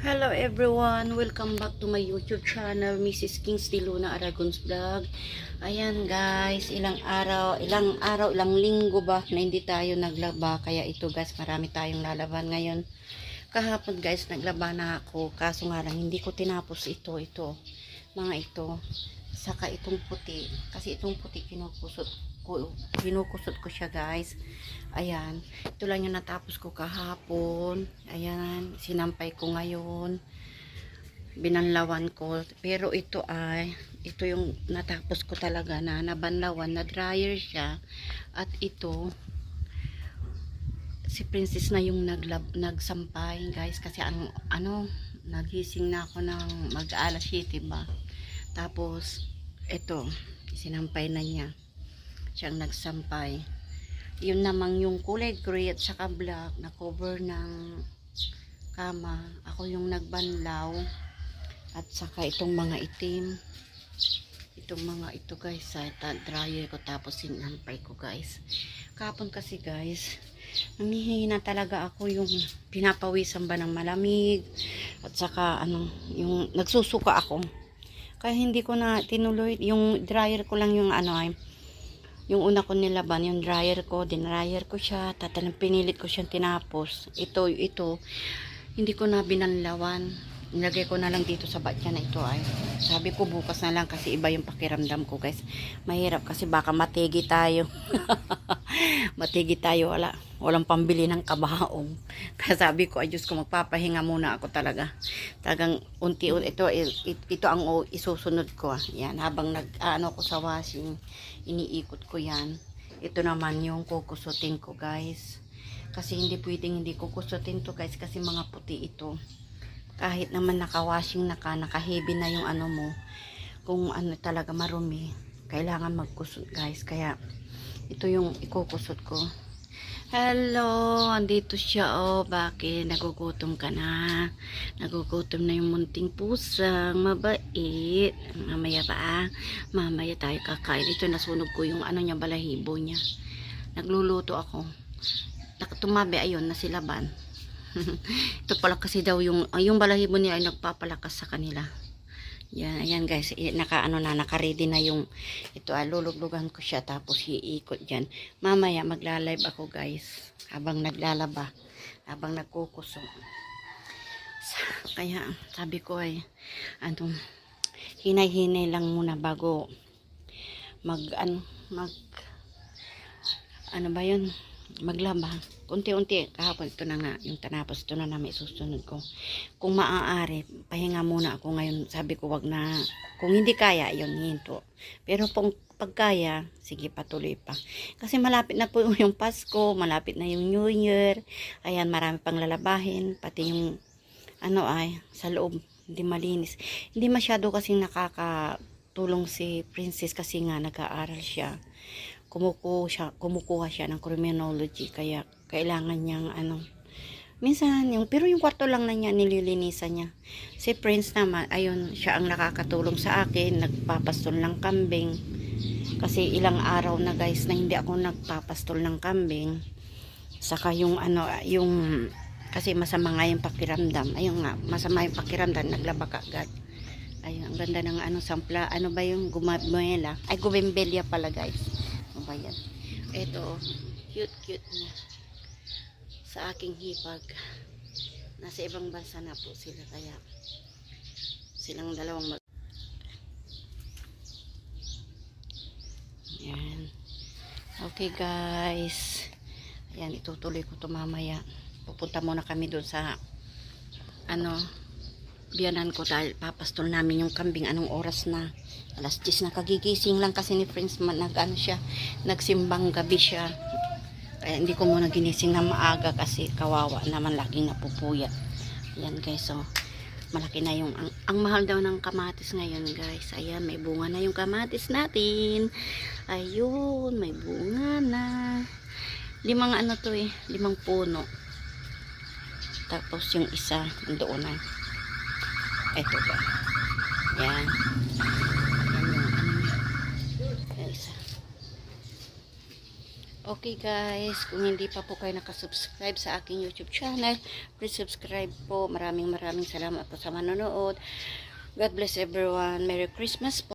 Hello everyone, welcome back to my YouTube channel, Mrs. Kingsley Luna Aragon's Vlog. Ayan guys, ilang linggo ba na hindi tayo naglaba, kaya ito guys, marami tayong lalaban ngayon. Kahapon guys, naglaba na ako, kaso nga lang hindi ko tinapos mga ito, saka itong puti, kasi itong puti kinukusot ko siya guys. Ayan, ito lang yung natapos ko kahapon. Ayan, sinampay ko ngayon, binanlawan ko, pero ito yung natapos ko talaga na nabanlawan, na dryer siya. At ito si Princess na yung nagsampay guys, kasi nagising na ako ng mag-alas 7 ba, tapos ito sinampay na niya, siyang nagsampay. Yun namang yung kulay gray at saka black na cover ng kama, ako yung nagbanlaw. At saka itong mga itim, itong mga ito guys, sa dryer ko, tapos sinampay ko guys. Kapon kasi guys, namihina talaga ako, yung pinapawisan ba ng malamig, at saka yung nagsusuka ako, kaya hindi ko na tinuloy. Yung dryer ko lang yung yung una ko nilaban, yung dryer ko, dinryer ko siya, pinilit ko siyang tinapos. Ito, hindi ko na binanlawan. Nilagay ko na lang dito sa batya na ito sabi ko bukas na lang, kasi iba yung pakiramdam ko guys. Mahirap kasi baka matigi tayo. Matigi tayo, walang pambili ng kabaong. Kaya sabi ko, ay Diyos ko, magpapahinga muna ako talaga. Talagang unti-unti, ito ang isusunod ko. Yan, habang ko sa washing, iniikot ko yan. Ito naman yung kukusutin ko guys. Kasi hindi pwedeng hindi kukusutin to guys, kasi mga puti ito. Kahit naman naka-washing naka-heavy na yung mo, kung talaga marumi, kailangan magkusot guys. Kaya ito yung ikukusot ko. Hello, andito siya. Bakit nagugutom ka na? Nagugutom na yung munting pusang mabait. Mamaya tayo kakain. Ito, nasunog ko yung niya, balahibo niya. Nagluluto ako. Tumabi, ayun, nasilaban. Ito pala kasi daw yung balahibo niya ay nagpapalakas sa kanila. Yan, ayan guys, naka-ready na yung ito. Luluglugan ko siya, tapos iikot dyan. Mamaya magla-live ako guys, habang naglalaba, habang nagkukuso. Kaya sabi ko hinay-hinay lang muna bago maglaba. Unti-unti, kahapon ito na nga yung tanapos, ito na namin susunod ko. Kung maaari, pahinga muna ako ngayon. Sabi ko wag na, kung hindi kaya, yun, hinto. Pero pag kaya, sige, patuloy pa. Kasi malapit na po yung Pasko, malapit na yung New Year. Ayan, marami pang lalabahin, pati yung sa loob, hindi malinis. Hindi masyado kasing nakakatulong si Princess, kasi nga nag-aaral siya. Kumukuha siya ng criminology, kaya kailangan niyang minsan pero yung kwarto lang na niya nililinisan niya. Si Prince naman, ayun, siya ang nakakatulong sa akin, nagpapastol ng kambing, kasi ilang araw na guys na hindi ako nagpapastol ng kambing. Saka kasi masama nga yung pakiramdam, ayun nga, masama yung pakiramdam, naglaba ka agad. Ayun, ang ganda ng sampla, ba yung gumembelya pala guys. Ayan. Ito, cute niya sa aking hipag. Nasa ibang bansa na po sila, kaya silang dalawang Ayan. Okay guys, ayan, itutuloy ko to mamaya. Pupunta muna kami doon sa biyanan ko, dahil papastol namin yung kambing. Anong oras na? Alas 10 na, kagigising lang kasi ni Prince, nagsimbang gabi siya. Kaya hindi ko muna ginising na maaga, kasi kawawa naman, laging napupuyat. Ayan guys, so malaki na yung ang mahal daw ng kamatis ngayon guys. Ayan, may bunga na yung kamatis natin. Ayun, may bunga na. Limang puno. Tapos yung isa doon na. Ito ba? Yan. Okay guys, kung hindi pa po kayo nakasubscribe sa aking YouTube channel, please subscribe po. Maraming salamat po sa manonood. God bless everyone. Merry Christmas po.